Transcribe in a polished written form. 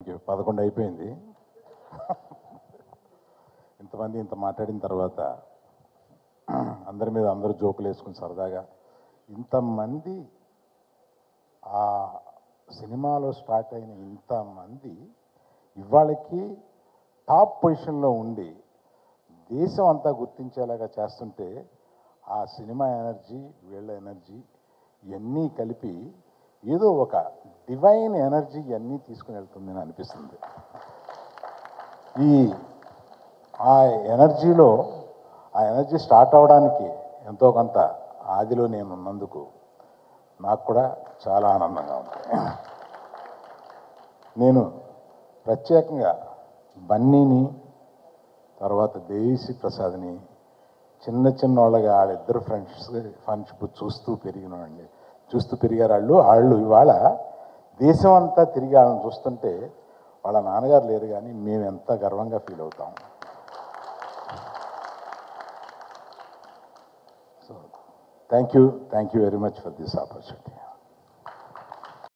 11 అయిపోయింది. ఇంతమంది ఇంత మాట్లాడిన తర్వాత అందరి మీద అందరూ జోకులు వేసుకుని సరదాగా ఇంతమంది ఆ సినిమాలో స్టార్ట్ అయిన ఇంతమంది ఇవాళకి టాప్ పొజిషన్లో ఉండి దేశం అంతా గుర్తించేలాగా చేస్తుంటే ఆ సినిమా ఎనర్జీ వీళ్ళ ఎనర్జీ ఇవన్నీ కలిపి ఏదో ఒక డివైన్ ఎనర్జీ ఇవన్నీ తీసుకుని వెళ్తుందని అనిపిస్తుంది. ఆ ఎనర్జీ స్టార్ట్ అవడానికి ఎంతో కొంత ఆదిలో నేను ఉన్నందుకు నాకు కూడా చాలా ఆనందంగా ఉంది. నేను ప్రత్యేకంగా బన్నీని తర్వాత దేవిశ్రీ ప్రసాద్ని చిన్న వాళ్ళగా వాళ్ళిద్దరు ఫ్రెండ్షిప్ చూస్తూ పెరిగారు. వాళ్ళు ఇవాళ దేశం అంతా తిరిగి వాళ్ళని చూస్తుంటే వాళ్ళ నాన్నగారు లేరు, కానీ మేము ఎంత గర్వంగా ఫీల్ అవుతాం. So thank you very much for this opportunity.